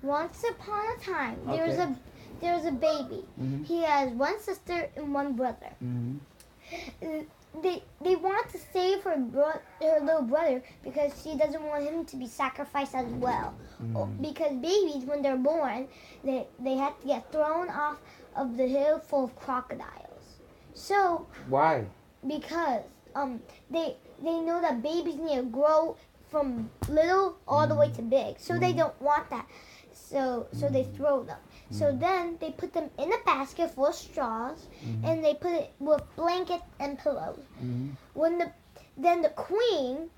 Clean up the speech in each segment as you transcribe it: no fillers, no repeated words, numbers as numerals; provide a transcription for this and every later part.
Once upon a time, there was a baby. Mm-hmm. He has one sister and one brother. Mm-hmm. They want to save her little brother because she doesn't want him to be sacrificed as well. Mm-hmm. Because babies, when they're born, they have to get thrown off of the hill full of crocodiles. So Why? because they know that babies need to grow from little all the way to big, so they don't want that. So they throw them. So then they put them in a basket full of straws, and they put it with blankets and pillows. Mm-hmm. Then the queen,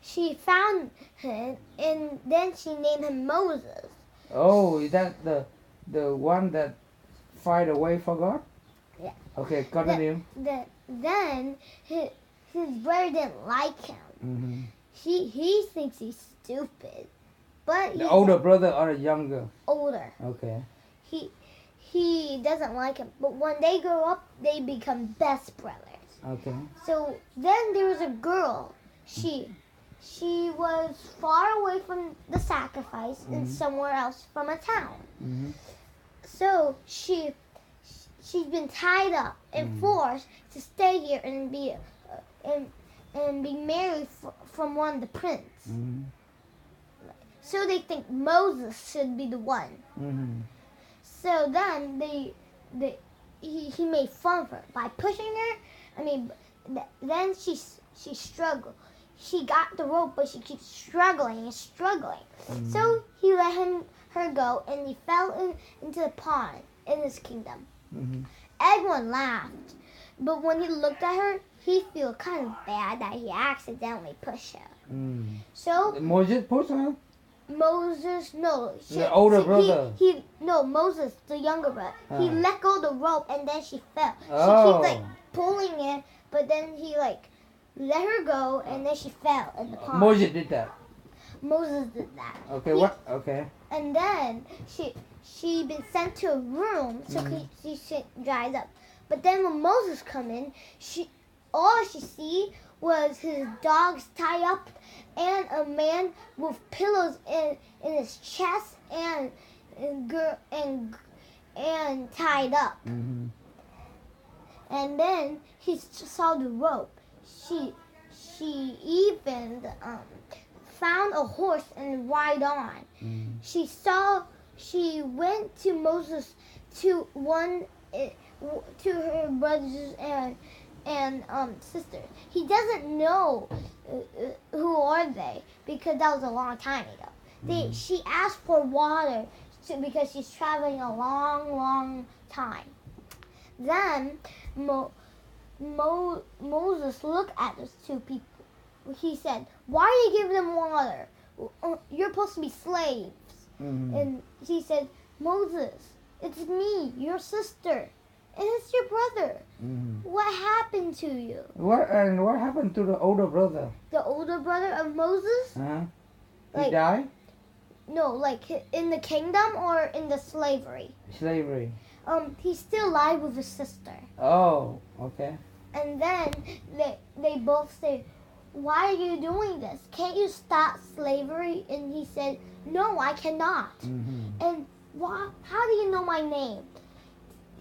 she found him, and then she named him Moses. Oh, is that the one that fight away for God? Yeah. Okay, continue. Then his brother didn't like him. Mm-hmm. He thinks he's stupid, but The older brother or the younger? older. Okay. He doesn't like him, but when they grow up, they become best brothers. Okay. So then there was a girl. She was far away from the sacrifice and somewhere else from a town. Mm-hmm. So she's been tied up and forced to stay here and be married from one of the prince. Mm-hmm. So they think Moses should be the one. Mm-hmm. So then he made fun of her by pushing her. Then she struggled. She got the rope, but she keeps struggling and struggling. Mm-hmm. So he let her go, and he fell into the pond in his kingdom. Mm-hmm. Everyone laughed, but when he looked at her, he felt kind of bad that he accidentally pushed her. Mm. So Moses pushed her? Moses, The older brother. Moses, the younger brother. He let go of the rope and then she fell. Oh. She keeps pulling it, but then he let her go and then she fell in the pond. Moses did that. Moses did that. Okay, what? Okay. And then she been sent to a room so she dries up. But then when Moses come in, all she see was his dogs tied up and a man with pillows in his chest and tied up. Mm-hmm. And then he saw the rope. She even found a horse and ride on. Mm-hmm. She went to Moses to her brothers and sister. He doesn't know who are they because that was a long time ago. She asked for water because she's traveling a long time. Then Moses looked at those two people. He said, "Why are you giving them water? You're supposed to be slaves." Mm-hmm. And he said, "Moses, it's me, your sister. And it's your brother. Mm-hmm. What happened to you?" What happened to the older brother? The older brother of Moses? He died? No, in the kingdom or in the slavery? Slavery. He's still alive with his sister. Oh, okay. And then they both say, "Why are you doing this? Can't you stop slavery?" And he said, "No, I cannot." Mm-hmm. And how do you know my name?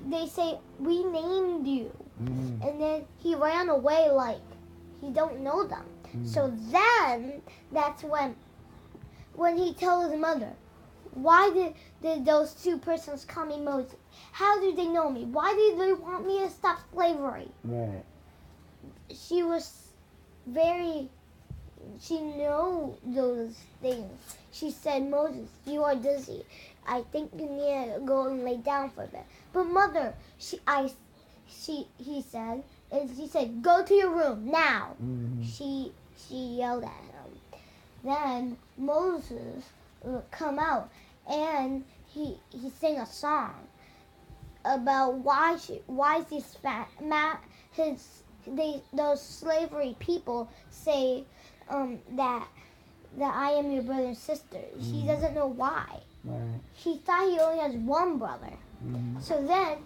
They say, "We named you." Mm-hmm. And then he ran away like he don't know them. Mm-hmm. So then that's when he tells his mother, "Why did those two persons call me Moses? How do they know me? Why did they want me to stop slavery?" Right. She know those things. She said, "Moses, you are dizzy. I think you need to go and lay down for a bit." "But mother," he said, and she said, "Go to your room now." Mm-hmm. She yelled at him. Then Moses come out and he sang a song about why those slavery people say that I am your brother and sister. She doesn't know why. Right. She thought he only has one brother. Mm-hmm. So then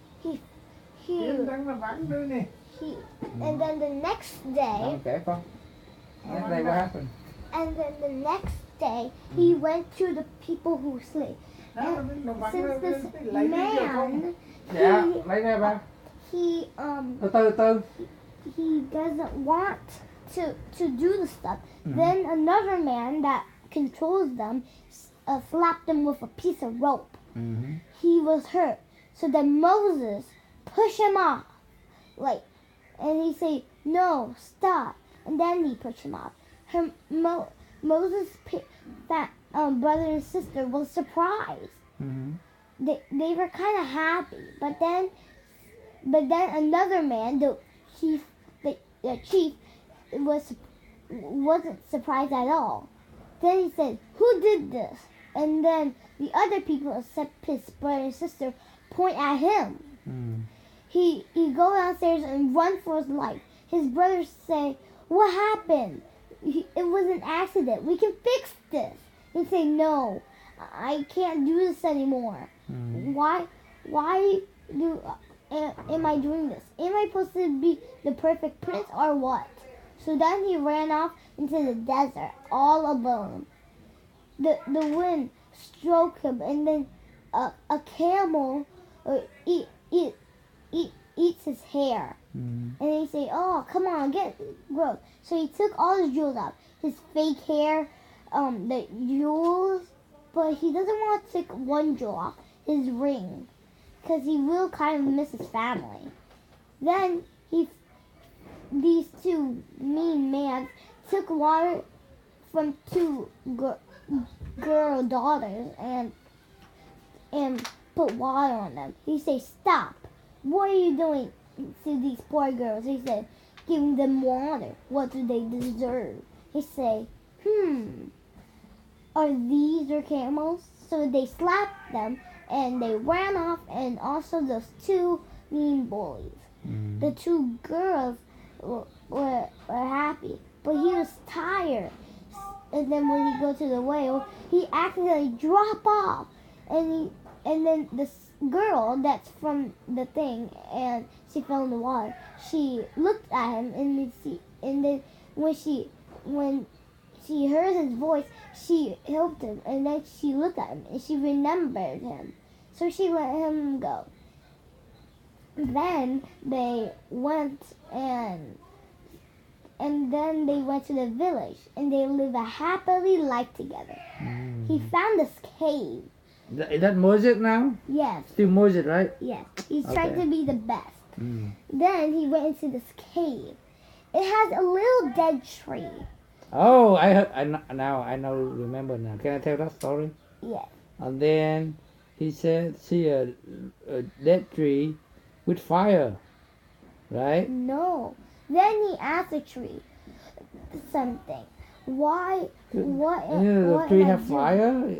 and then the next day. Okay, fine. Next day, what happened? And then the next day, he went to the people who sleep. And since this man, Dạ, lấy ra ba. he Từ. he doesn't want to do the stuff. Then another man that controls them slapped him with a piece of rope. He was hurt. So then Moses pushed him off, and he said, "No, stop." And then he pushed him off. Moses' brother and sister was surprised. They were kind of happy, but then another man, the chief wasn't surprised at all. Then he said, "Who did this?" And then the other people, except his brother and sister, point at him. He go downstairs and run for his life. His brothers say, "What happened? It was an accident. We can fix this." He say, "No, I can't do this anymore. Why am I doing this? Am I supposed to be the perfect prince or what?" So then he ran off into the desert all alone. The wind stroked him, and then a camel eats his hair. And he say, "Oh, come on, get growth." So he took all his jewels out, his fake hair, the jewels, but he doesn't want to take one jewel off, his ring, because he will kind of miss his family. Then these two mean men took water from two girl daughters and put water on them. He say, "Stop! What are you doing to these poor girls?" He said, "Giving them water. What do they deserve?" He say, "Are these your camels?" So they slapped them and they ran off, and also those two mean boys. The two girls were happy, but he was tired. And then when he go to the whale, he accidentally drop off, and then this girl that's from the thing, and she fell in the water. She looked at him, and then when she heard his voice, she helped him, and then she looked at him and she remembered him, so she let him go. Then they went and then they went to the village, and they lived a happily life together. He found this cave. Is that Moses now? Yes. Still Moses, right? Yes. He's trying to be the best. Mm. Then he went into this cave. It has a little dead tree. Oh, I heard. Remember now. Can I tell that story? Yes. And then he said, "See a dead tree with fire," right? No. Then he asked the tree something. Why? What? The tree have fire?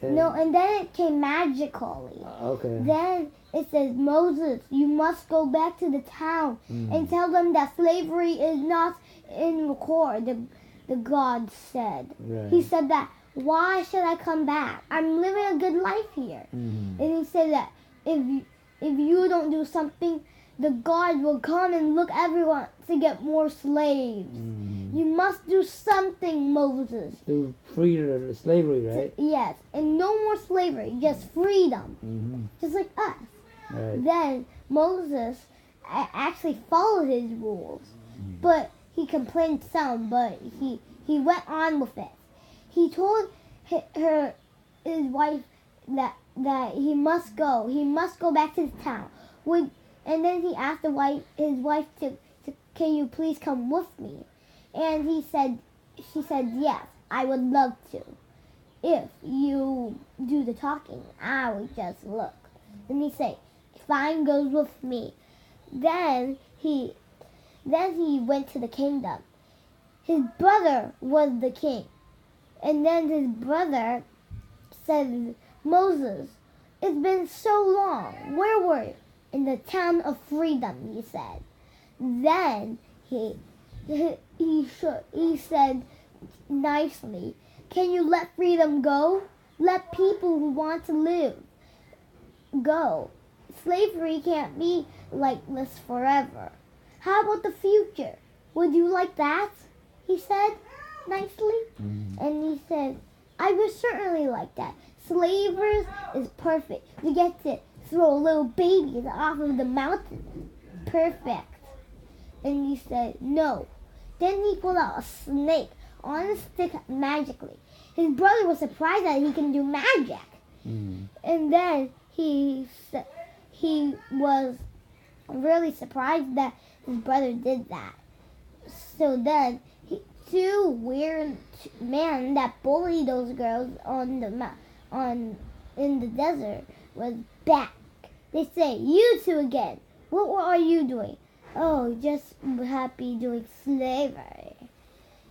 No, and then it came magically. Okay. Then it says, "Moses, you must go back to the town and tell them that slavery is not in record." The God said. Right. He said that, "Why should I come back? I'm living a good life here." And he said that if you don't do something, the God will come and look everyone to get more slaves. You must do something, Moses. To free the slavery, right? Yes, and no more slavery, just freedom, just like us. Right. Then Moses actually followed his rules, but he complained some, but he went on with it. He told his wife that he must go back to the town. And then he asked his wife to "Can you please come with me?" And she said, "Yes, I would love to. If you do the talking, I will just look." Then he said, "Fine, goes with me." Then he went to the kingdom. His brother was the king. And then his brother said, "Moses, it's been so long. Where were you?" "In the town of freedom," he said. Then he said nicely, "Can you let freedom go? Let people who want to live go. Slavery can't be like this forever. How about the future? Would you like that?" he said nicely. And he said, I would certainly like that. Slavers is perfect. We get to throw little babies off of the mountain. Perfect. And he said, no. Then he pulled out a snake on a stick magically. His brother was surprised that he can do magic. And then he was really surprised that his brother did that. So then two weird men that bullied those girls in the desert was back. They say, you two again. What are you doing? Oh, just happy doing slavery.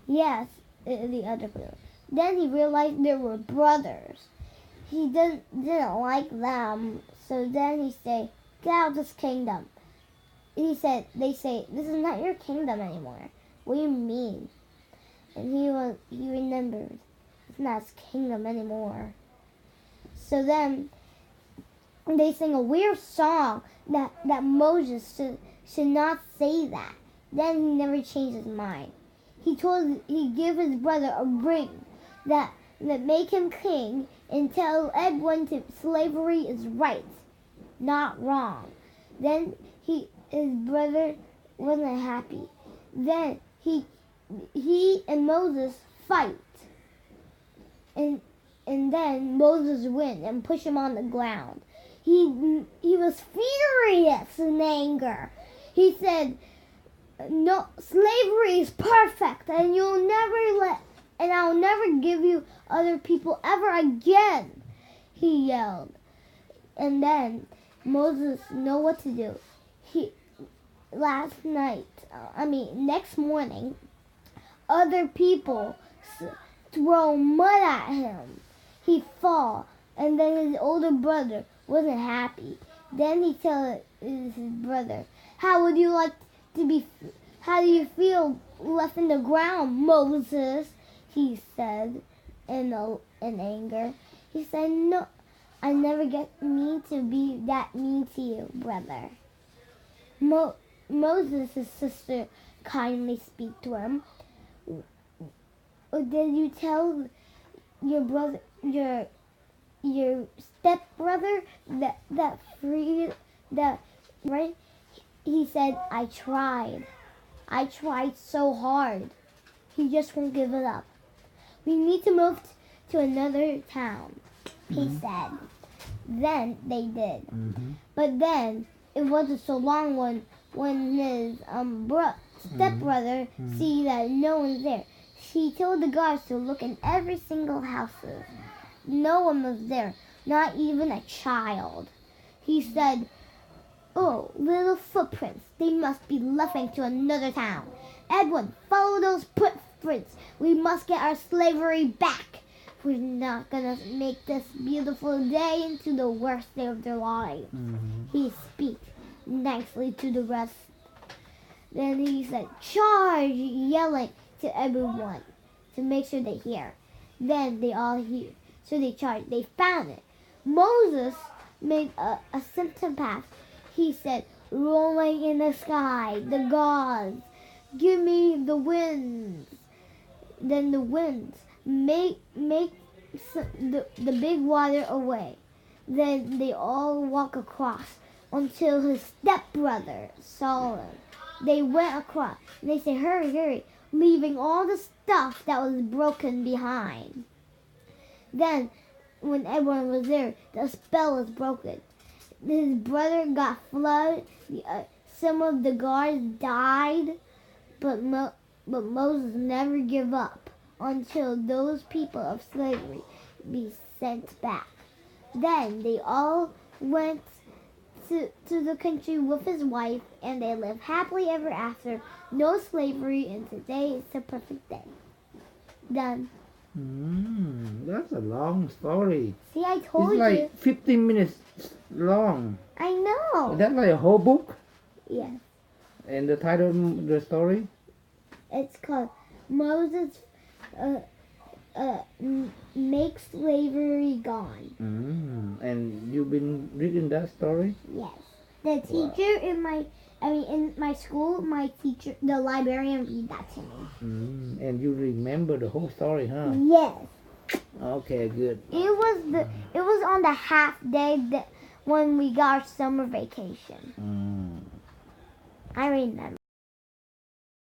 Yes, the other girl. Then he realized they were brothers. He didn't like them. So then he said, get out of this kingdom. They say, this is not your kingdom anymore. What do you mean? And he remembered, it's not his kingdom anymore. So then they sing a weird song that Moses should not say that. Then he never changed his mind. He gave his brother a ring that make him king and tell everyone slavery is right, not wrong. Then his brother wasn't happy. Then he and Moses fight. And then Moses wins and push him on the ground. He was furious in anger. He said, no, slavery is perfect and I'll never give you other people ever again, he yelled. And then Moses knew what to do. Next morning, other people throw mud at him. He fall, and then his older brother wasn't happy. Then he told his brother, how do you feel left in the ground, Moses? He said in anger. He said, no, I never get to be that mean to you, brother. Moses' sister kindly speak to him. Did you tell your brother, your stepbrother that right? He said, I tried so hard. He just won't give it up. We need to move to another town, he said. Then they did. But then it wasn't so long when his stepbrother see that no one's there. He told the guards to look in every single house. No one was there, not even a child. He said, oh, little footprints. They must be leaping to another town. Edwin, follow those footprints. We must get our slavery back. We're not going to make this beautiful day into the worst day of their lives. He speaks nicely to the rest. Then he said, charge, yelling to everyone to make sure they hear. Then they all hear. So they charged. They found it. Moses made a symptom path. He said, rolling in the sky, the gods, give me the winds. Then the winds make the big water away. Then they all walk across until his stepbrother saw him. They went across. And they said, hurry, hurry, leaving all the stuff that was broken behind. Then, when everyone was there, the spell was broken. His brother got flooded. Some of the guards died, but Moses never gave up until those people of slavery be sent back. Then they all went to the country with his wife, and they lived happily ever after. No slavery, and today is the perfect day. Done. That's a long story. See, I told you. It's like 15 minutes long. I know. Is that like a whole book? Yes. And the title of the story? It's called Moses Makes Slavery Gone. And you've been reading that story? Yes. The teacher in my school, my teacher, the librarian, read that to me. And you remember the whole story, huh? Yes. Okay, good. It was on the half day that when we got our summer vacation. Mm. I remember.